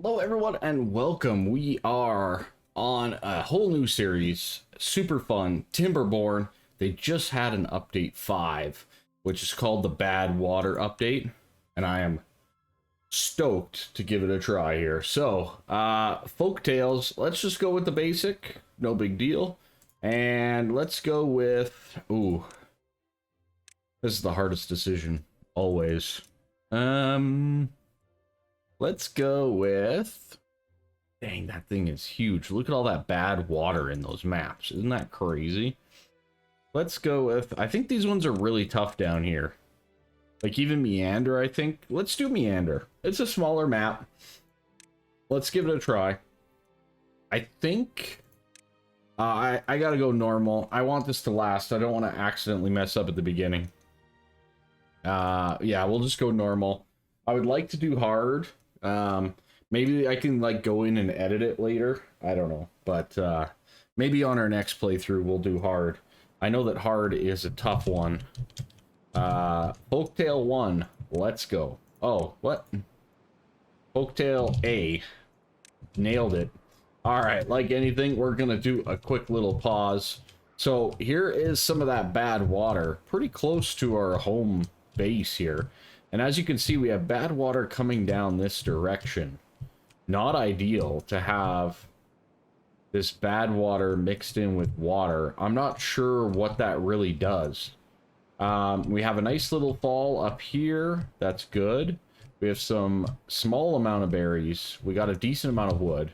Hello, everyone, and welcome. We are on a whole new series, super fun, Timberborn. They just had an update 5, which is called the Bad Water update, and I am stoked to give it a try here. So, Folktails, let's just go with the basic, no big deal. And let's go with, ooh, this is the hardest decision, always. Let's go with... Dang, that thing is huge. Look at all that bad water in those maps. Isn't that crazy? Let's go with... I think these ones are really tough down here. Like even Meander, I think. Let's do Meander. It's a smaller map. Let's give it a try. I think... I gotta go normal. I want this to last. I don't want to accidentally mess up at the beginning. Yeah, we'll just go normal. I would like to do hard. Maybe I can like go in and edit it later. I don't know, but maybe on our next playthrough we'll do hard. I know that hard is a tough one. Folktail 1, let's go. Oh, what? Folktail A, nailed it. All right, like anything, we're gonna do a quick little pause. So here is some of that bad water, pretty close to our home base here. And as you can see, we have bad water coming down this direction. Not ideal to have this bad water mixed in with water. I'm not sure what that really does. We have a nice little fall up here. That's good. We have some small amount of berries. We got a decent amount of wood.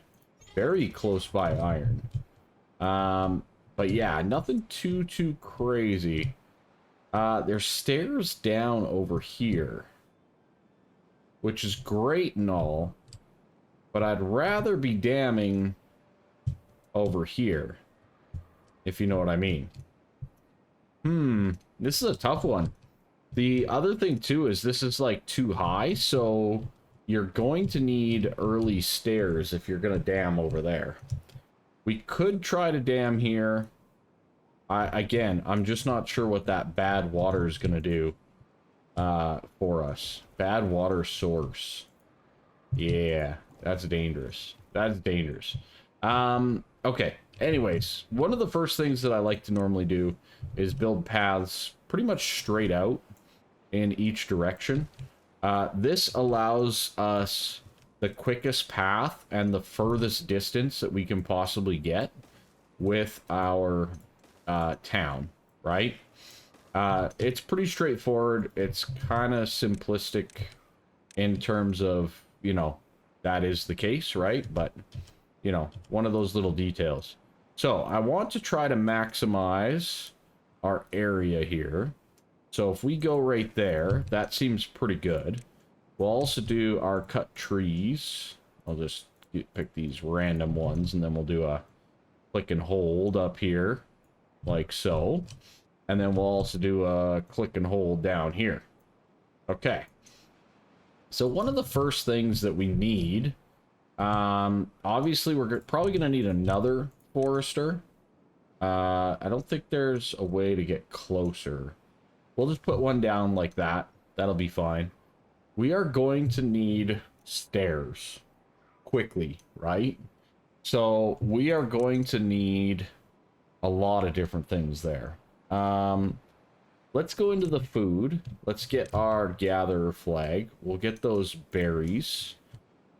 Very close by iron. But yeah, nothing too crazy. There's stairs down over here, which is great and all, but I'd rather be damming over here, if you know what I mean. This is a tough one. The other thing too is this is like too high, so you're going to need early stairs if you're gonna dam over there. We could try to dam here. Again, I'm just not sure what that bad water is gonna do for us. Bad water source. Yeah, that's dangerous. That's dangerous. Okay. Anyways, one of the first things that I like to normally do is build paths pretty much straight out in each direction. This allows us the quickest path and the furthest distance that we can possibly get with our town, right? It's pretty straightforward. It's kind of simplistic in terms of, you know, that is the case, right? But, you know, one of those little details. So I want to try to maximize our area here. So if we go right there, that seems pretty good. We'll also do our cut trees. I'll just pick these random ones, and then we'll do a click and hold up here, like so. And then we'll also do a click and hold down here. Okay. So one of the first things that we need, obviously we're probably going to need another forester. I don't think there's a way to get closer. We'll just put one down like that. That'll be fine. We are going to need stairs quickly, right? So we are going to need a lot of different things there. Let's go into the food. Let's get our gatherer flag. We'll get those berries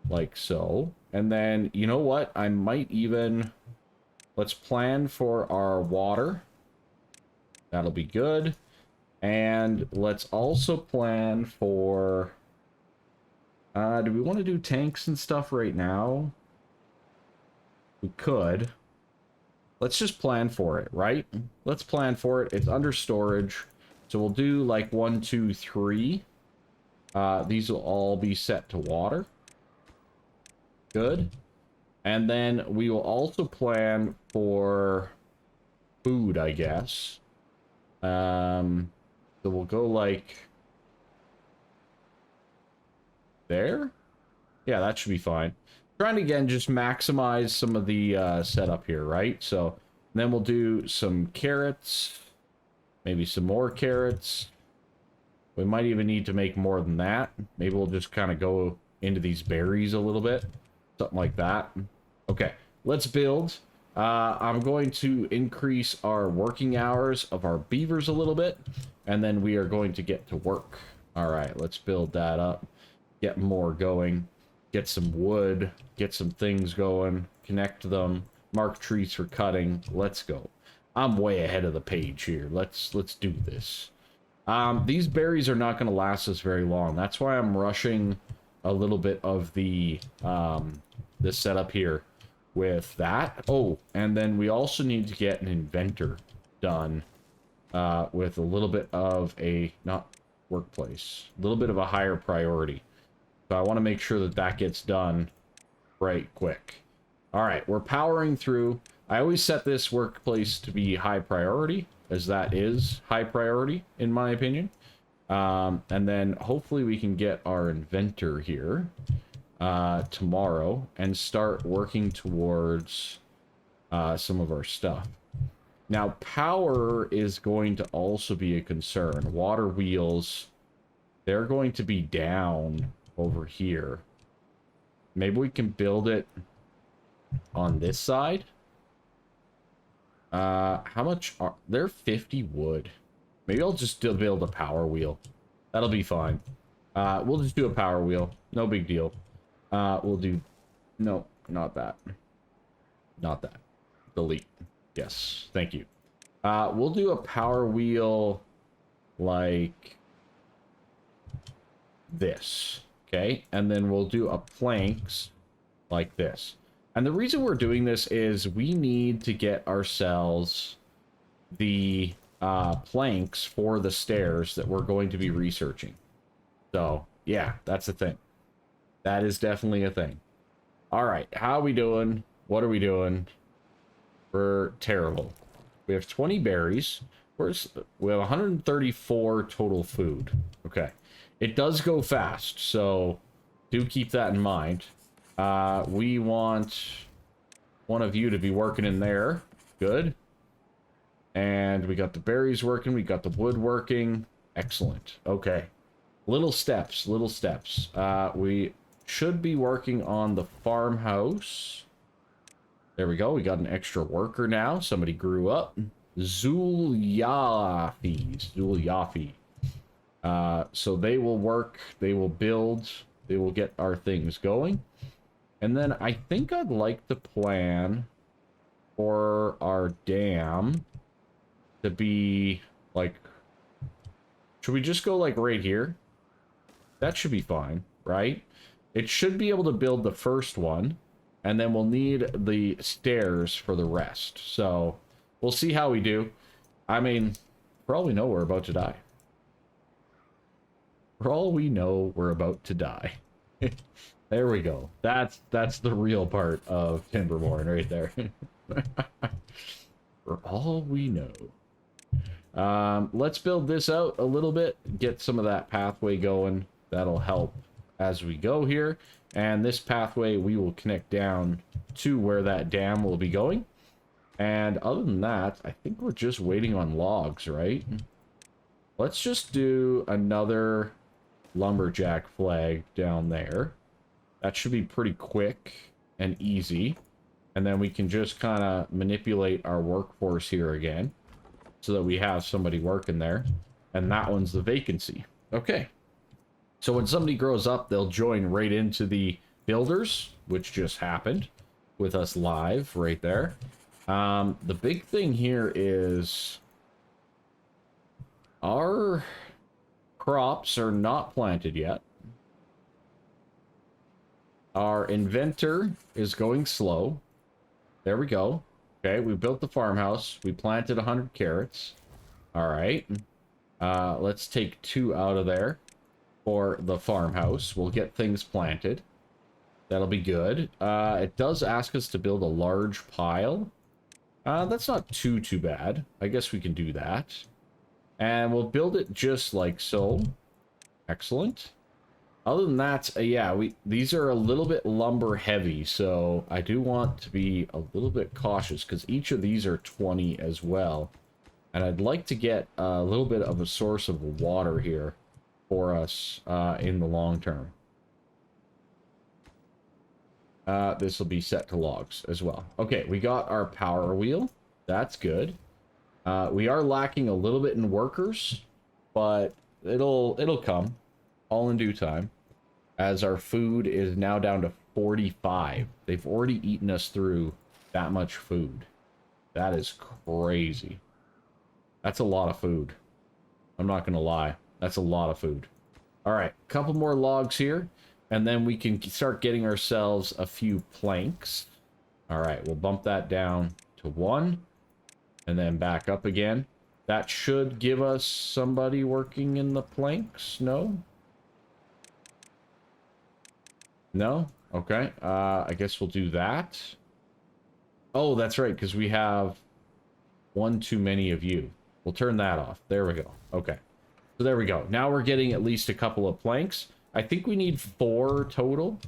like so. And then, you know what? I might even... Let's plan for our water. That'll be good. And let's also plan for... do we want to do tanks and stuff right now? We could. Let's just plan for it, right? Let's plan for it. It's under storage. So we'll do like 1, 2, 3. These will all be set to water. Good. And then we will also plan for food, I guess. So we'll go like there. Yeah, that should be fine. Trying to, again, just maximize some of the setup here, right? So then we'll do some carrots. Maybe some more carrots. We might even need to make more than that. Maybe we'll just kind of go into these berries a little bit. Something like that. Okay, let's build. I'm going to increase our working hours of our beavers a little bit, and then we are going to get to work. All right, let's build that up. Get more going. Get some wood. Get some things going. Connect them. Mark trees for cutting. Let's go. I'm way ahead of the page here. Let's do this. These berries are not going to last us very long. That's why I'm rushing a little bit of the this setup here with that. Oh, and then we also need to get an inventor done with a little bit of a, not workplace, a little bit of a higher priority. So I want to make sure that that gets done right quick. All right, we're powering through. I always set this workplace to be high priority, as that is high priority, in my opinion. And then hopefully we can get our inventor here tomorrow and start working towards some of our stuff. Now, power is going to also be a concern. Water wheels, they're going to be down over here. Maybe we can build it on this side. How much are... They're 50 wood. Maybe I'll just build a power wheel. That'll be fine. We'll just do a power wheel. No big deal. We'll do... No, not that. Not that. Delete. Yes, thank you. We'll do a power wheel like this. Okay, and then we'll do a planks like this. And the reason we're doing this is we need to get ourselves the planks for the stairs that we're going to be researching. So, yeah, that's a thing. That is definitely a thing. All right, how are we doing? What are we doing? We're terrible. We have 20 berries. We have 134 total food. Okay. It does go fast, so do keep that in mind. We want one of you to be working in there. Good. And we got the berries working. We got the wood working. Excellent. Okay. Little steps, little steps. We should be working on the farmhouse. There we go. We got an extra worker now. Somebody grew up. Zulyafi. So they will work. They will build. They will get our things going. And then I think I'd like the plan for our dam to be like... Should we just go like right here? That should be fine, right? It should be able to build the first one. And then we'll need the stairs for the rest. So we'll see how we do. I mean, for all we know, we're about to die. For all we know, we're about to die. There we go. That's the real part of Timberborn right there. For all we know. Let's build this out a little bit. Get some of that pathway going. That'll help as we go here. And this pathway we will connect down to where that dam will be going. And other than that, I think we're just waiting on logs, right? Let's just do another lumberjack flag down there. That should be pretty quick and easy. And then we can just kind of manipulate our workforce here again so that we have somebody working there. And that one's the vacancy. Okay. So when somebody grows up, they'll join right into the builders, which just happened with us live right there. The big thing here is our crops are not planted yet. Our inventor is going slow. There we go. Okay, we built the farmhouse. We planted 100 carrots. All right. Let's take 2 out of there for the farmhouse. We'll get things planted. That'll be good. It does ask us to build a large pile. That's not too bad. I guess we can do that. And we'll build it just like so. Excellent. Other than that, yeah, these are a little bit lumber heavy, so I do want to be a little bit cautious because each of these are 20 as well. And I'd like to get a little bit of a source of water here for us in the long term. This will be set to logs as well. Okay, we got our power wheel. That's good. We are lacking a little bit in workers, but it'll come all in due time, as our food is now down to 45. They've already eaten us through that much food. That is crazy. That's a lot of food. I'm not gonna lie. That's a lot of food. All right, couple more logs here, and then we can start getting ourselves a few planks. All right, we'll bump that down to 1, and then back up again. That should give us somebody working in the planks. No? No? Okay. I guess we'll do that. Oh, that's right, because we have one too many of you. We'll turn that off. There we go. Okay. So there we go. Now we're getting at least a couple of planks. I think we need 4 total.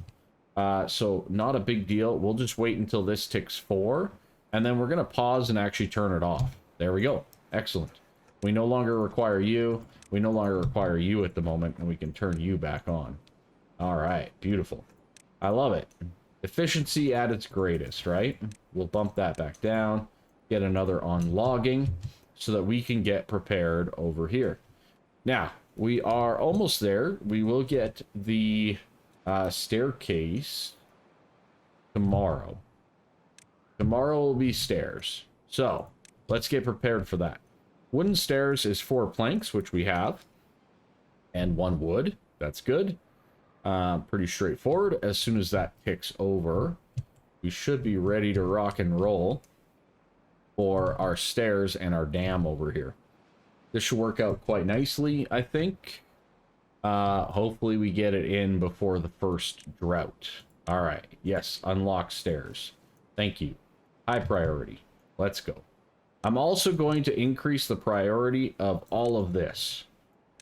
So not a big deal. We'll just wait until this ticks 4. And then we're going to pause and actually turn it off. There we go. Excellent. We no longer require you. We no longer require you at the moment. And we can turn you back on. All right. Beautiful. I love it. Efficiency at its greatest, right? We'll bump that back down. Get another on logging so that we can get prepared over here. Now, we are almost there. We will get the staircase tomorrow. Tomorrow will be stairs. So, let's get prepared for that. Wooden stairs is 4 planks, which we have. And 1 wood. That's good. Pretty straightforward. As soon as that ticks over, we should be ready to rock and roll for our stairs and our dam over here. This should work out quite nicely, I think. Hopefully we get it in before the first drought. All right. Yes, unlock stairs. Thank you. High priority. Let's go. I'm also going to increase the priority of all of this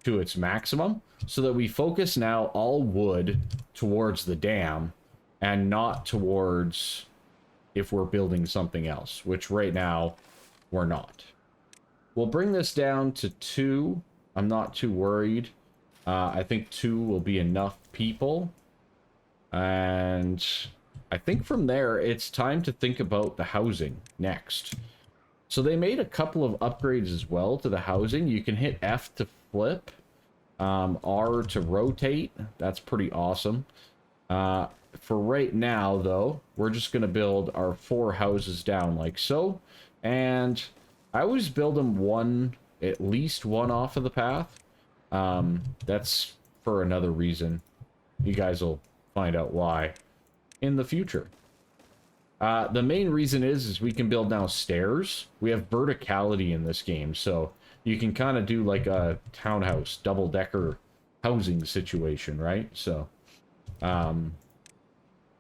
to its maximum so that we focus now all wood towards the dam and not towards if we're building something else, which right now we're not. We'll bring this down to 2. I'm not too worried. I think 2 will be enough people. And I think from there, it's time to think about the housing next. So they made a couple of upgrades as well to the housing. You can hit F to flip, R to rotate. That's pretty awesome. For right now, though, we're just going to build our 4 houses down like so. And I always build them at least one off of the path. That's for another reason. You guys will find out why in the future. The main reason is we can build now stairs. We have verticality in this game, so you can kind of do like a townhouse, double-decker housing situation, right? So,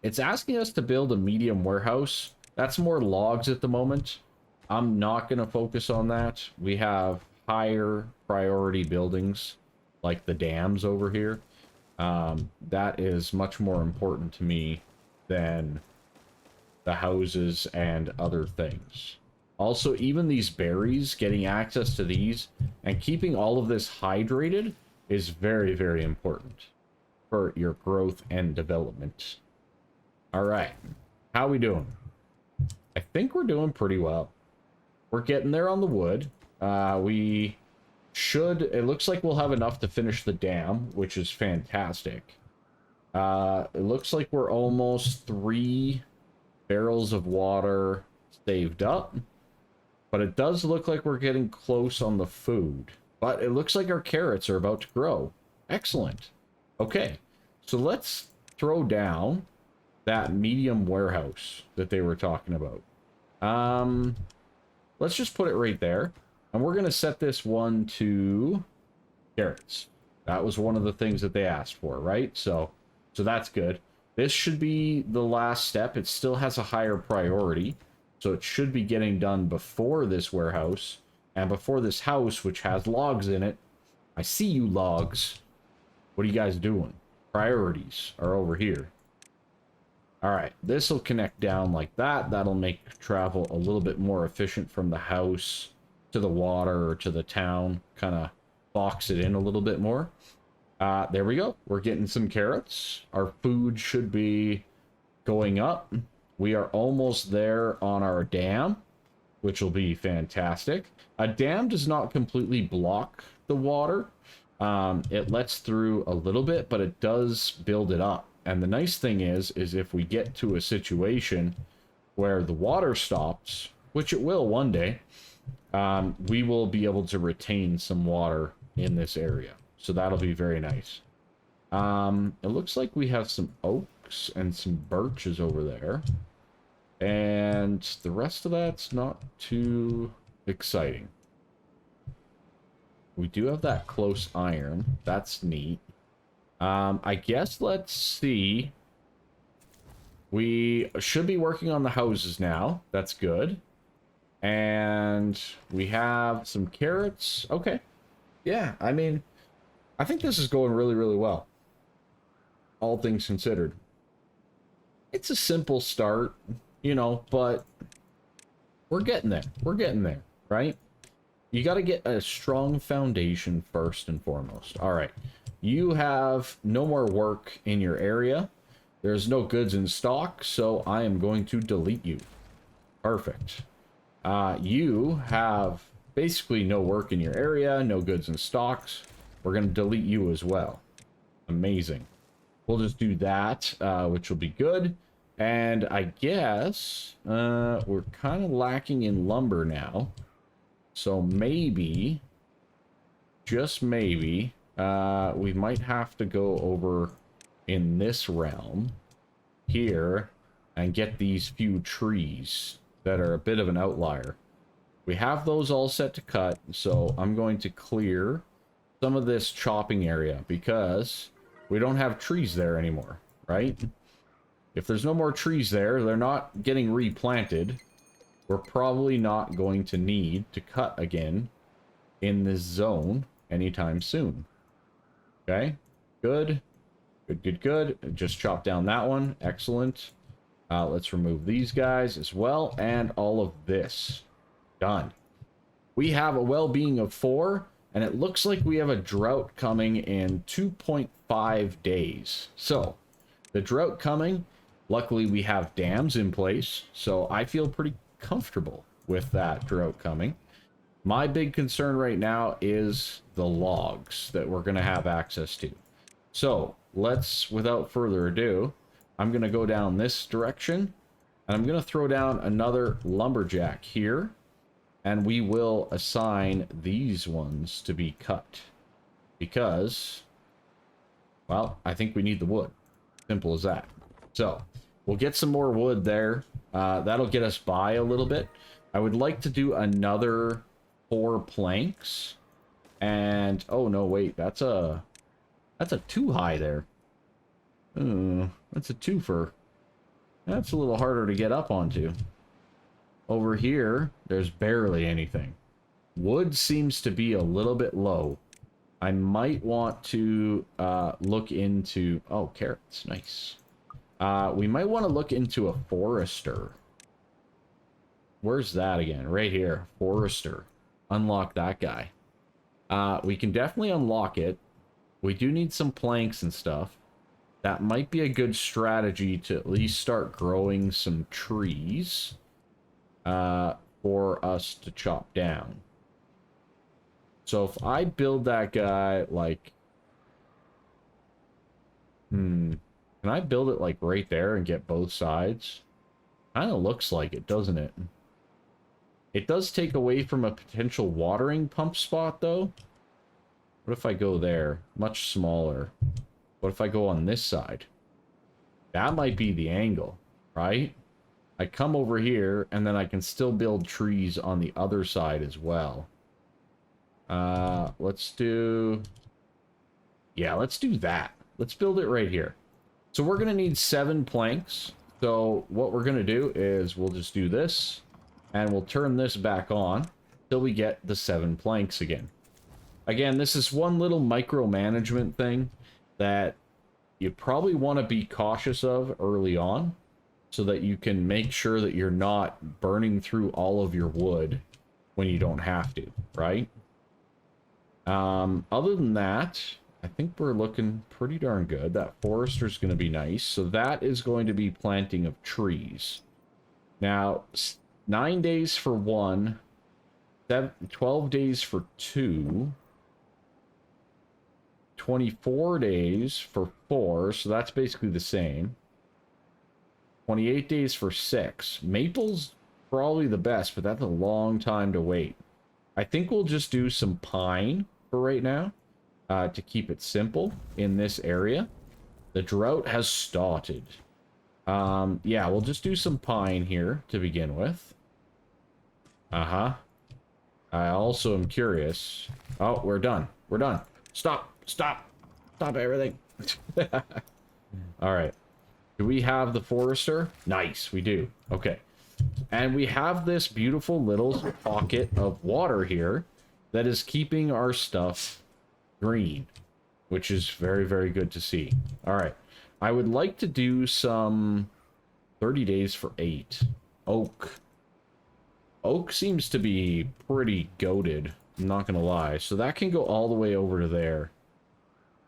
it's asking us to build a medium warehouse. That's more logs at the moment. I'm not going to focus on that. We have higher priority buildings, like the dams over here. That is much more important to me than the houses and other things. Also, even these berries, getting access to these and keeping all of this hydrated is very, very important for your growth and development. All right. How we doing? I think we're doing pretty well. We're getting there on the wood. We should... It looks like we'll have enough to finish the dam, which is fantastic. It looks like we're almost 3 barrels of water saved up. But it does look like we're getting close on the food. But it looks like our carrots are about to grow. Excellent. Okay. So let's throw down that medium warehouse that they were talking about. Let's just put it right there. And we're going to set this one to carrots. That was one of the things that they asked for, right? So that's good. This should be the last step. It still has a higher priority. So it should be getting done before this warehouse and before this house, which has logs in it. I see you logs. What are you guys doing? Priorities are over here. All right, this will connect down like that. That'll make travel a little bit more efficient from the house to the water or to the town. Kind of box it in a little bit more. There we go. We're getting some carrots. Our food should be Going up, we are almost there on our dam, which will be fantastic. A dam does not completely block the water. It lets through a little bit, but it does build it up. And the nice thing is if we get to a situation where the water stops, which it will one day, we will be able to retain some water in this area. So that'll be very nice. It looks like we have some oaks and some birches over there. And the rest of that's not too exciting. We do have that close iron. That's neat. I guess let's see. We should be working on the houses now. That's good. And we have some carrots. Okay. Yeah, I mean, I think this is going really, really well. All things considered. It's a simple start, you know, but we're getting there. We're getting there, right? You got to get a strong foundation first and foremost. All right. You have no more work in your area. There's no goods in stock, so I am going to delete you. Perfect. You have basically no work in your area, no goods in stocks. We're going to delete you as well. Amazing. We'll just do that, which will be good. And I guess we're kind of lacking in lumber now. So maybe, just maybe, we might have to go over in this realm here and get these few trees that are a bit of an outlier. We have those all set to cut, so I'm going to clear some of this chopping area because we don't have trees there anymore, right? If there's no more trees there, they're not getting replanted. We're probably not going to need to cut again in this zone anytime soon. Okay, good. Good, good, good. Just chop down that one. Excellent. Let's remove these guys as well, and all of this. Done. We have a well-being of 4, and it looks like we have a drought coming in 2.5 days. So, the drought coming, luckily we have dams in place, so I feel pretty comfortable with that drought coming. My big concern right now is the logs that we're going to have access to. So, let's, without further ado, I'm going to go down this direction, and I'm going to throw down another lumberjack here, and we will assign these ones to be cut. Because, well, I think we need the wood. Simple as that. So, we'll get some more wood there. That'll get us by a little bit. I would like to do another 4 planks. And, oh no, wait, that's a 2 high there. That's a 2-fer. That's a little harder to get up onto. Over here, there's barely anything. Wood seems to be a little bit low. I might want to look into... Oh, carrots. Nice. We might want to look into a forester. Where's that again? Right here. Forester. Unlock that guy. We can definitely unlock it. We do need some planks and stuff. That might be a good strategy to at least start growing some trees for us to chop down. So if I build that guy like... Can I build it like right there and get both sides? Kind of looks like it, doesn't it? It does take away from a potential watering pump spot though. What if I go there? Much smaller. What if I go on this side? That might be the angle, right? I come over here, and then I can still build trees on the other side as well. Let's do... Yeah, let's do that. Let's build it right here. So we're going to need 7 planks. So what we're going to do is we'll just do this, and we'll turn this back on till we get the 7 planks again. Again, this is one little micromanagement thing that you probably want to be cautious of early on so that you can make sure that you're not burning through all of your wood when you don't have to, right? Other than that, I think we're looking pretty darn good. That forester's going to be nice. So that is going to be planting of trees. Now, 9 days for one, 12 days for two, 24 days for four, so that's basically the same. 28 days for six. Maple's probably the best, but that's a long time to wait. I think we'll just do some pine for right now. To keep it simple in this area. The drought has started. Yeah, we'll just do some pine here to begin with. I also am curious. Oh, we're done. We're done. Stop. Stop. Stop everything. All right. Do we have the forester? Nice, we do. Okay. And we have this beautiful little pocket of water here that is keeping our stuff green, which is very, very good to see. All right. I would like to do some 30 days for 8. Oak. Oak seems to be pretty goated, I'm not going to lie. So that can go all the way over to there.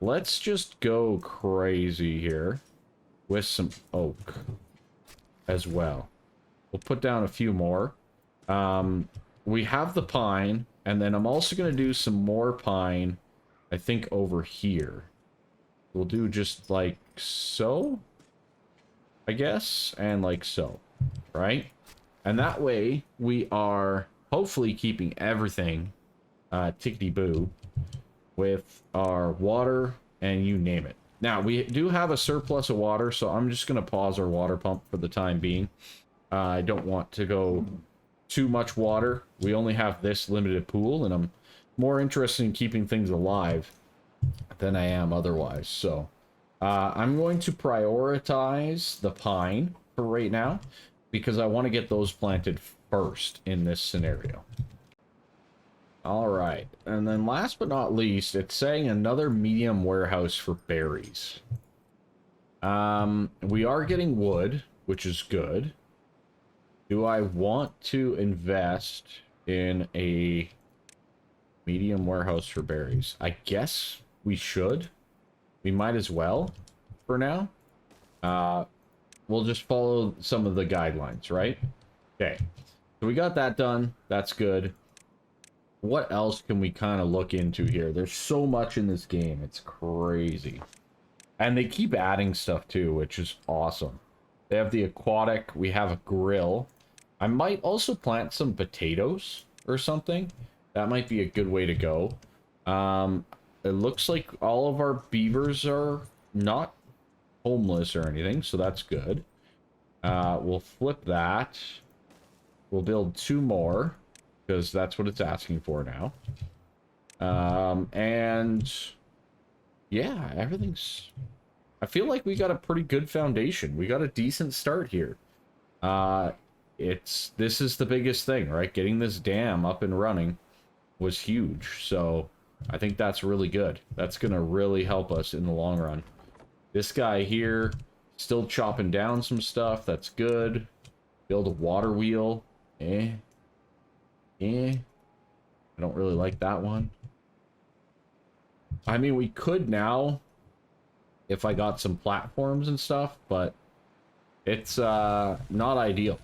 Let's just go crazy here with some oak as well. We'll put down a few more. We have the pine, and then I'm also going to do some more pine, I think, over here. We'll do just like so, I guess, and like so, right? And that way we are hopefully keeping everything tickety-boo with our water and you name it. Now, we do have a surplus of water, so I'm just going to pause our water pump for the time being. I don't want to go too much water. We only have this limited pool, and I'm more interested in keeping things alive than I am otherwise. So I'm going to prioritize the pine for right now because I want to get those planted first in this scenario. All right, and then last but not least, it's saying another medium warehouse for berries. We are getting wood, which is good. Do I want to invest in a medium warehouse for berries? I guess we should. We might as well for now. We'll just follow some of the guidelines, right? Okay. So we got that done. That's good. What else can we kind of look into here? There's so much in this game. It's crazy. And they keep adding stuff too, which is awesome. They have the aquatic. We have a grill. I might also plant some potatoes or something. That might be a good way to go. It looks like all of our beavers are not homeless or anything, so that's good. We'll flip that. We'll build 2 more, because that's what it's asking for now. And yeah, everything's... I feel like we got a pretty good foundation. We got a decent start here. This is the biggest thing, right? Getting this dam up and running was huge, so I think that's really good. That's gonna really help us in the long run. This guy here, still chopping down some stuff. That's good. Build a water wheel. I don't really like that one. I mean, we could now, if I got some platforms and stuff, but it's not ideal.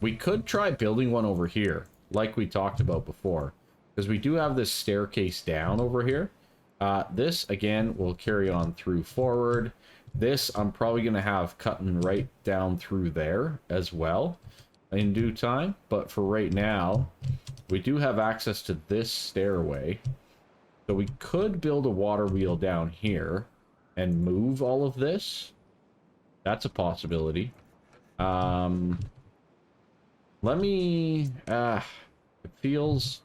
We could try building one over here, like we talked about before, because we do have this staircase down over here. This, again, will carry on through forward. This, I'm probably going to have cutting right down through there as well in due time. But for right now, we do have access to this stairway. So we could build a water wheel down here and move all of this. That's a possibility. Let me... it feels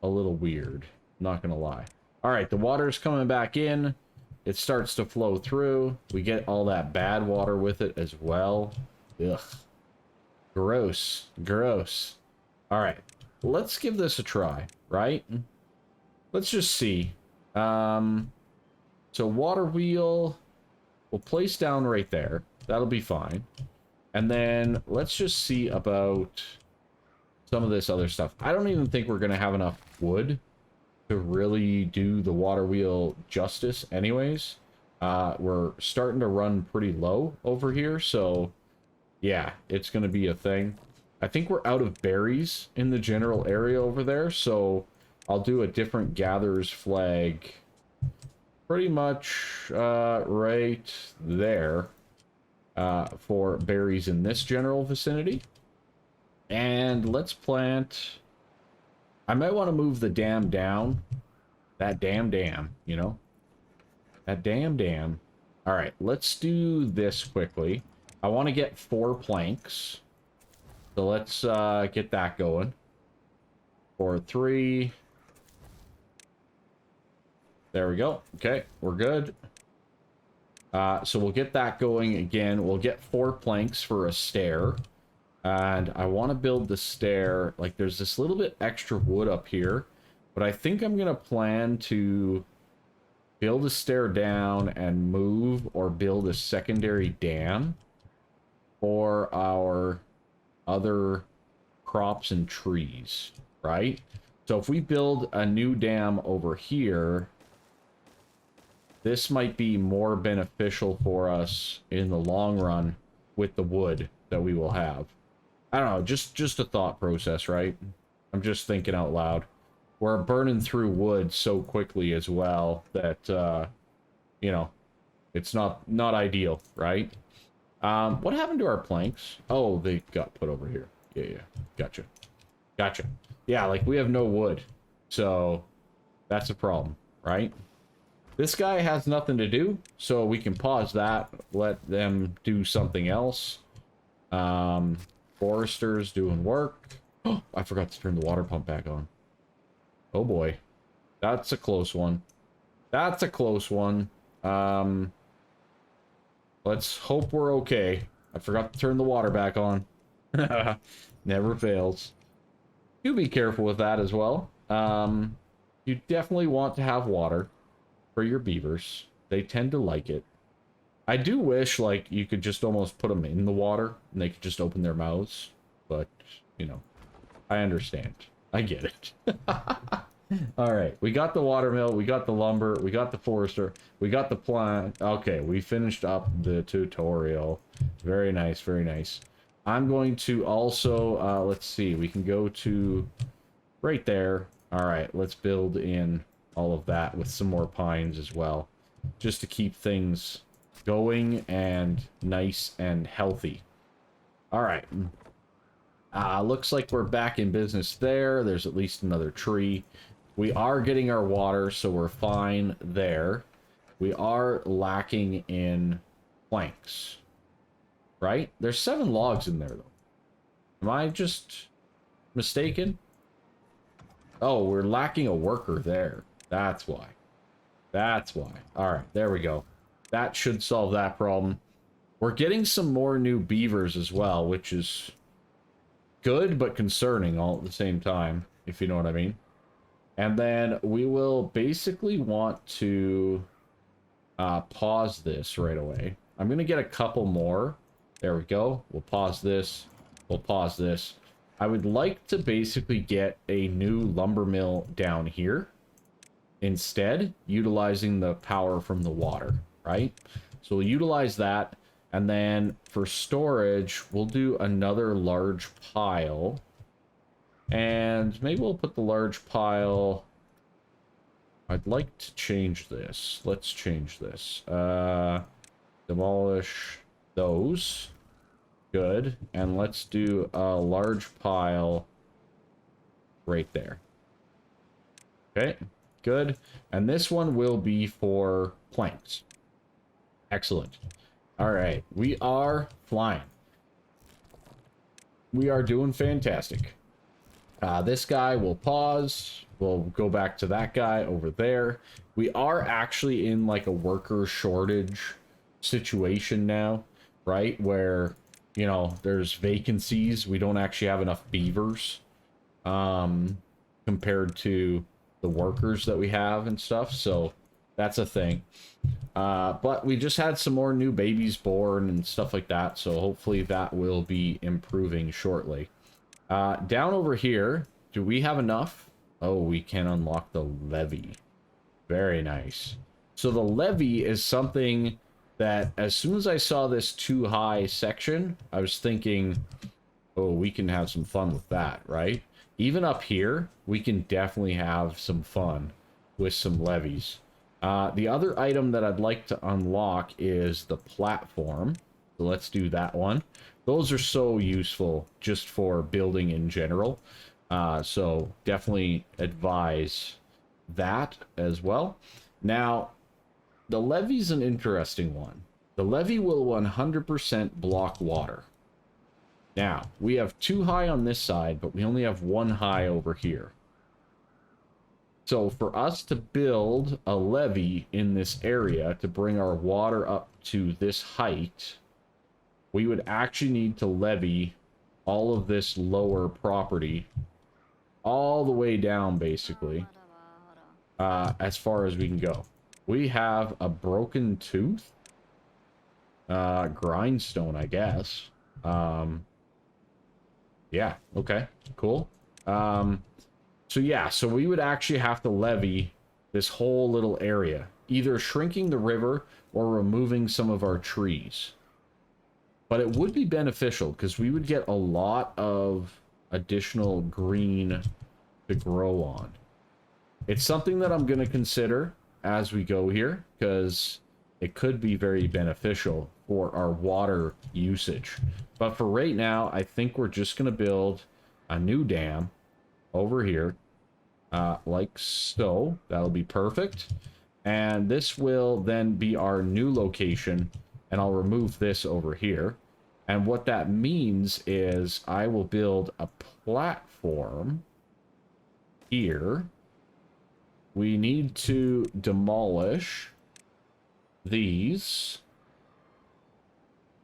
a little weird, not gonna lie. All right, the water's coming back in. It starts to flow through. We get all that bad water with it as well. Ugh. Gross. Gross. All right, let's give this a try, right? Let's just see. So water wheel, we'll place down right there. That'll be fine. And then let's just see about some of this other stuff. I don't even think we're going to have enough wood to really do the water wheel justice anyways. We're starting to run pretty low over here, so yeah, it's going to be a thing. I think we're out of berries in the general area over there, so I'll do a different gatherer's flag pretty much right there for berries in this general vicinity. And let's plant... I might want to move the dam down. That damn dam, you know? That damn dam. Alright, let's do this quickly. I want to get 4 planks. So let's get that going. 4, 3. There we go. Okay, we're good. So we'll get that going again. We'll get 4 planks for a stair. And I want to build the stair. Like, there's this little bit extra wood up here. But I think I'm going to plan to build a stair down and move or build a secondary dam for our other crops and trees, right? So if we build a new dam over here, this might be more beneficial for us in the long run with the wood that we will have. I don't know, just a thought process, right? I'm just thinking out loud. We're burning through wood so quickly as well that, you know, it's not ideal, right? What happened to our planks? Oh, they got put over here. Yeah, gotcha. Yeah, like, we have no wood, so that's a problem, right? This guy has nothing to do, so we can pause that, let them do something else. Forester's doing work. Oh, I forgot to turn the water pump back on. Oh boy. That's a close one. That's a close one. Let's hope we're okay. I forgot to turn the water back on. Never fails. You be careful with that as well. You definitely want to have water for your beavers. They tend to like it. I do wish, like, you could just almost put them in the water and they could just open their mouths. But, you know, I understand. I get it. Alright, we got the watermill, we got the lumber, we got the forester, we got the plant. Okay, we finished up the tutorial. Very nice, very nice. I'm going to also, let's see, we can go to right there. Alright, let's build in all of that with some more pines as well. Just to keep things going and nice and healthy. Alright. Looks like we're back in business there. There's at least another tree. We are getting our water, so we're fine there. We are lacking in planks. Right? There's 7 logs in there, though. Am I just mistaken? Oh, we're lacking a worker there. That's why. That's why. Alright, there we go. That should solve that problem. We're getting some more new beavers as well, which is good but concerning all at the same time, if you know what I mean. And then we will basically want to pause this right away. I'm going to get a couple more. There we go. We'll pause this. We'll pause this. I would like to basically get a new lumber mill down here instead, utilizing the power from the water, right? So we'll utilize that. And then for storage, we'll do another large pile. And maybe we'll put the large pile... I'd like to change this. Let's change this. Demolish those. Good. And let's do a large pile right there. Okay, good. And this one will be for planks. Excellent. All right, we are flying. We are doing fantastic. This guy will pause. We'll go back to that guy over there. We are actually in like a worker shortage situation now, right? Where, you know, there's vacancies. We don't actually have enough beavers compared to the workers that we have and stuff. So that's a thing. But we just had some more new babies born and stuff like that. So hopefully that will be improving shortly. Down over here, do we have enough? Oh, we can unlock the levee. Very nice. So the levee is something that as soon as I saw this too high section, I was thinking, oh, we can have some fun with that, right? Even up here, we can definitely have some fun with some levees. The other item that I'd like to unlock is the platform. So let's do that one. Those are so useful just for building in general. So definitely advise that as well. Now, the levee's an interesting one. The levee will 100% block water. Now, we have 2 high on this side, but we only have 1 high over here. So for us to build a levee in this area to bring our water up to this height, we would actually need to levee all of this lower property all the way down, basically, as far as we can go. We have a broken tooth. Grindstone, I guess. Yeah, okay, cool. So yeah, so we would actually have to levee this whole little area, either shrinking the river or removing some of our trees. But it would be beneficial because we would get a lot of additional green to grow on. It's something that I'm going to consider as we go here because it could be very beneficial for our water usage. But for right now, I think we're just going to build a new dam over here, like so. That'll be perfect. And this will then be our new location, and I'll remove this over here. And what that means is I will build a platform here. We need to demolish these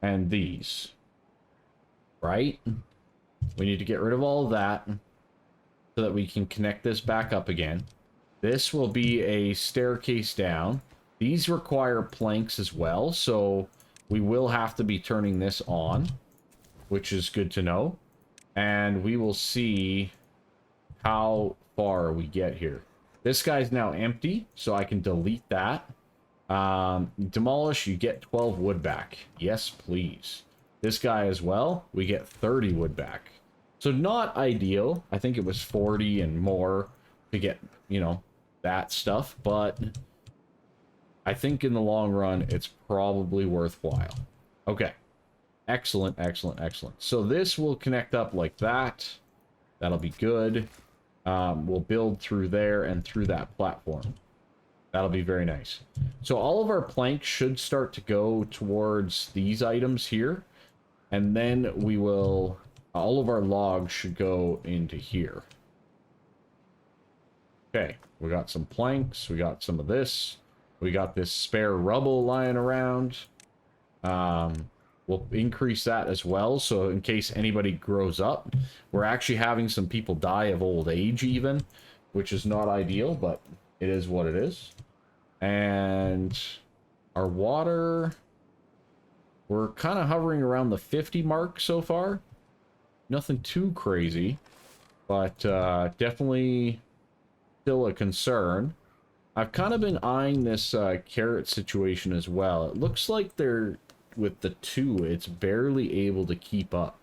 and these, right? We need to get rid of all of that so that we can connect this back up again. This will be a staircase down. These require planks as well, so we will have to be turning this on, which is good to know. And we will see how far we get here. This guy's now empty, so I can delete that. Demolish, you get 12 wood back. Yes, please. This guy as well, we get 30 wood back. So not ideal. I think it was 40 and more to get, you know, that stuff. But I think in the long run, it's probably worthwhile. Okay. Excellent, excellent, excellent. So this will connect up like that. That'll be good. We'll build through there and through that platform. That'll be very nice. So all of our planks should start to go towards these items here. And then we will... all of our logs should go into here. Okay, we got some planks. We got some of this. We got this spare rubble lying around. We'll increase that as well, so in case anybody grows up. We're actually having some people die of old age even, which is not ideal, but it is what it is. And our water, we're kind of hovering around the 50 mark so far. Nothing too crazy, but definitely still a concern. I've kind of been eyeing this carrot situation as well. It looks like they're, with the 2, it's barely able to keep up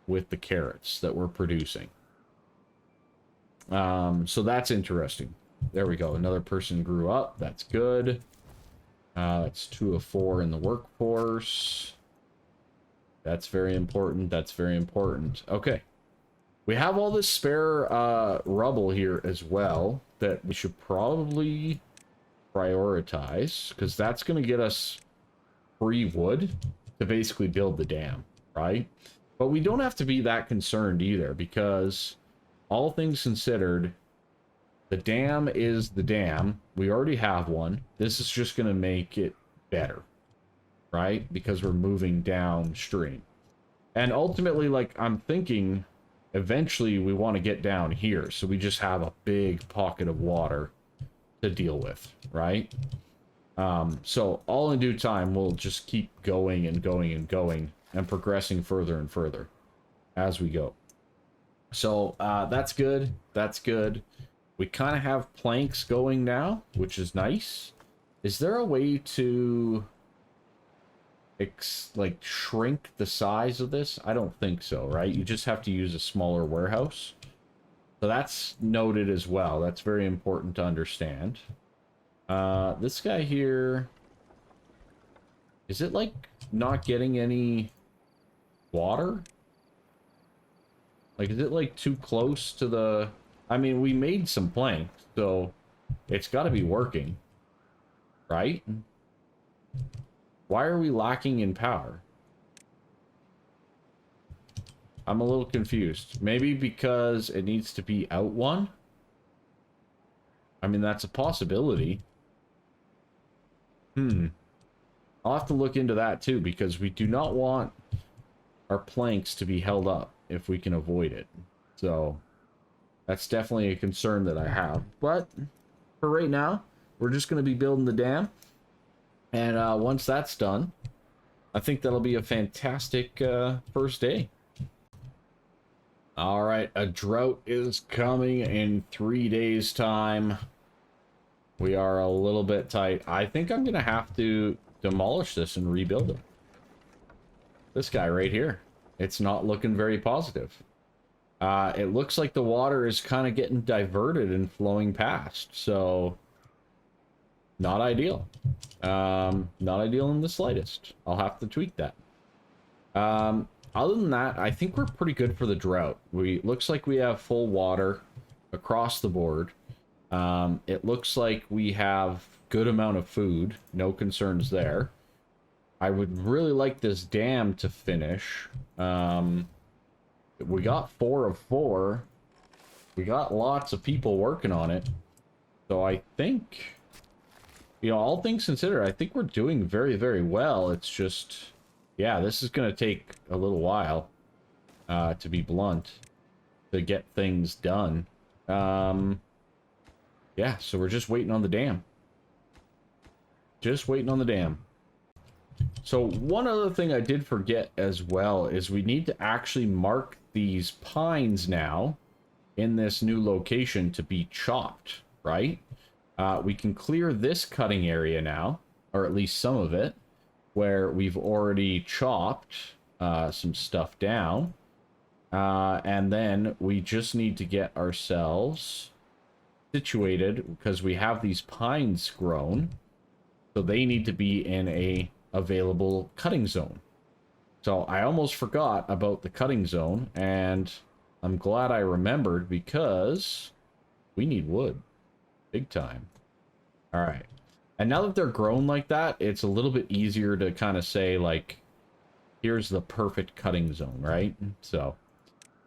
with the carrots that we're producing. So that's interesting. There we go. Another person grew up. That's good. That's 2 of 4 in the workforce. That's very important. That's very important. Okay. We have all this spare rubble here as well that we should probably prioritize, because that's going to get us free wood to basically build the dam, right? But we don't have to be that concerned either, because all things considered, the dam is the dam. We already have one. This is just going to make it better, right? Because we're moving downstream. And ultimately, like, I'm thinking eventually we want to get down here, so we just have a big pocket of water to deal with, right? So all in due time, we'll just keep going and going and going and progressing further and further as we go. So that's good. That's good. We kind of have planks going now, which is nice. Is there a way to like shrink the size of this? I don't think so, right? You just have to use a smaller warehouse. So that's noted as well. That's very important to understand. This guy here, is it like not getting any water? Like, is it like too close to the... I mean, we made some planks, so it's got to be working, right? Why are we lacking in power? I'm a little confused. Maybe because it needs to be out one? I mean, that's a possibility. I'll have to look into that too, because we do not want our planks to be held up if we can avoid it. So that's definitely a concern that I have. But for right now, we're just going to be building the dam. And once that's done, I think that'll be a fantastic first day. All right, a drought is coming in 3 days' time. We are a little bit tight. I think I'm going to have to demolish this and rebuild it. This guy right here. It's not looking very positive. It looks like the water is kind of getting diverted and flowing past. So, not ideal. Not ideal in the slightest. I'll have to tweak that. Other than that, I think we're pretty good for the drought. Looks like we have full water across the board. It looks like we have good amount of food. No concerns there. I would really like this dam to finish. We got 4 of 4. We got lots of people working on it. So I think, you know, all things considered, I think we're doing very, very well. It's just, yeah, this is going to take a little while, to be blunt, to get things done. Yeah, so we're just waiting on the dam. Just waiting on the dam. So one other thing I did forget as well is we need to actually mark these pines now in this new location to be chopped, right? We can clear this cutting area now, or at least some of it, where we've already chopped some stuff down. And then we just need to get ourselves situated because we have these pines grown. So they need to be in a available cutting zone. So I almost forgot about the cutting zone, and I'm glad I remembered because we need wood. Big time. All right. And now that they're grown like that, it's a little bit easier to kind of say, like, here's the perfect cutting zone, right? So,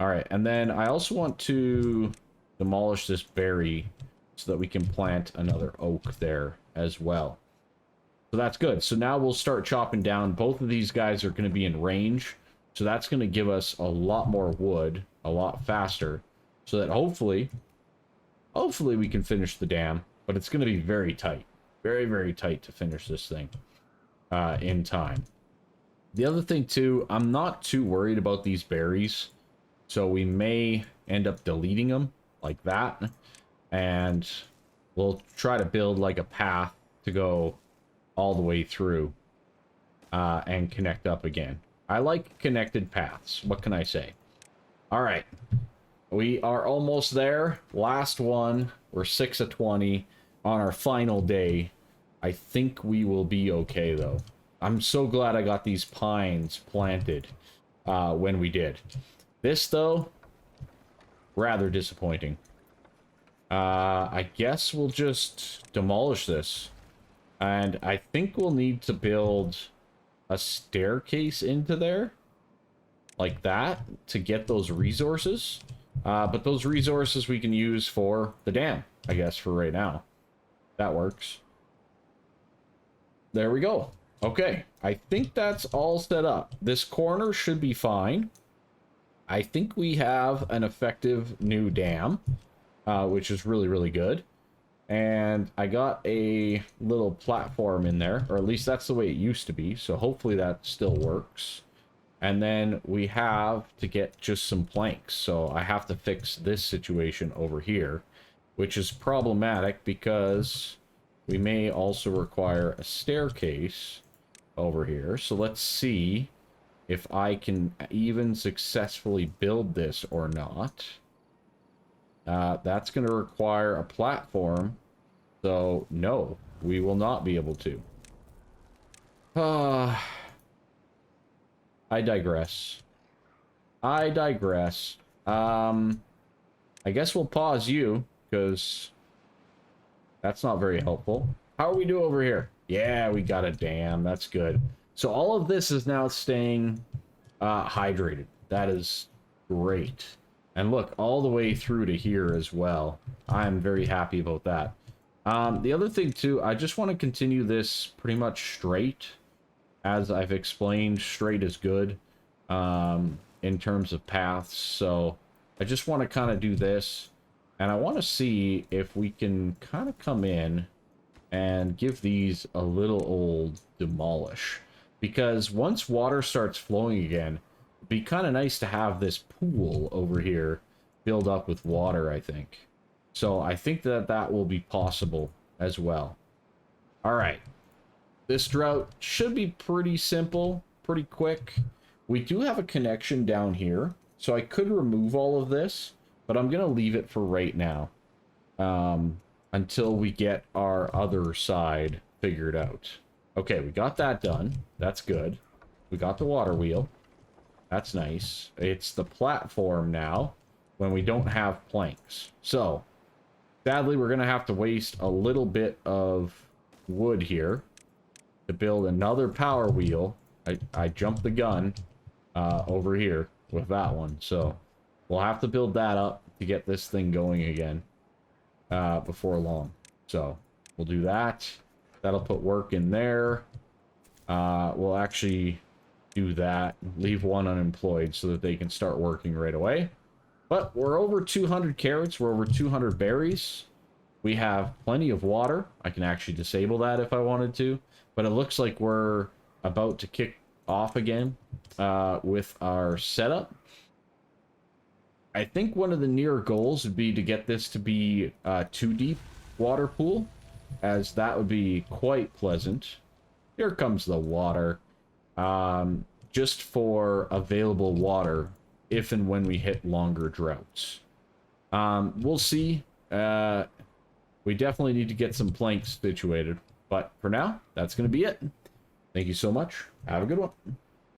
all right. And then I also want to demolish this berry so that we can plant another oak there as well. So that's good. So now we'll start chopping down. Both of these guys are going to be in range. So that's going to give us a lot more wood a lot faster. So that hopefully we can finish the dam. But it's going to be very tight. Very, very tight to finish this thing in time. The other thing too, I'm not too worried about these berries. So we may end up deleting them like that. And we'll try to build like a path to go all the way through and connect up again. I like connected paths. What can I say? All right. We are almost there. Last one. We're 6 of 20 on our final day. I think we will be okay, though. I'm so glad I got these pines planted when we did. This, though, rather disappointing. I guess we'll just demolish this. And I think we'll need to build a staircase into there. Like that. To get those resources. But those resources we can use for the dam. I guess for right now. That works. There we go. Okay. I think that's all set up. This corner should be fine. I think we have an effective new dam. Which is really, really good. And I got a little platform in there, or at least that's the way it used to be. So hopefully that still works. And then we have to get just some planks. So I have to fix this situation over here. which is problematic because we may also require a staircase over here. So let's see if I can even successfully build this or not. That's going to require a platform. So, no, we will not be able to. I digress. I digress. I guess we'll pause you, because that's not very helpful. How are we doing over here? Yeah, we got a dam. That's good. So all of this is now staying hydrated. That is great. And look, all the way through to here as well. I'm very happy about that. The other thing, too, I just want to continue this pretty much straight. As I've explained, straight is good in terms of paths. So I just want to kind of do this. And I want to see if we can kind of come in and give these a little old demolish. Because once water starts flowing again, it'd be kind of nice to have this pool over here filled up with water, I think. So I think that that will be possible as well. All right. This drought should be pretty simple, pretty quick. We do have a connection down here, so I could remove all of this, but I'm going to leave it for right now until we get our other side figured out. Okay, we got that done. That's good. We got the water wheel. That's nice. It's the platform now when we don't have planks. So, sadly, we're going to have to waste a little bit of wood here to build another power wheel. I jumped the gun over here with that one. So, we'll have to build that up to get this thing going again before long. So, we'll do that. That'll put work in there. We'll actually do that. Leave one unemployed so that they can start working right away. But we're over 200 carrots. We're over 200 berries. We have plenty of water. I can actually disable that if I wanted to. But it looks like we're about to kick off again with our setup. I think one of the near goals would be to get this to be a 2 deep water pool, as that would be quite pleasant. Here comes the water. Just for available water if and when we hit longer droughts. We'll see. We definitely need to get some planks situated. But for now, that's going to be it. Thank you so much. Have a good one.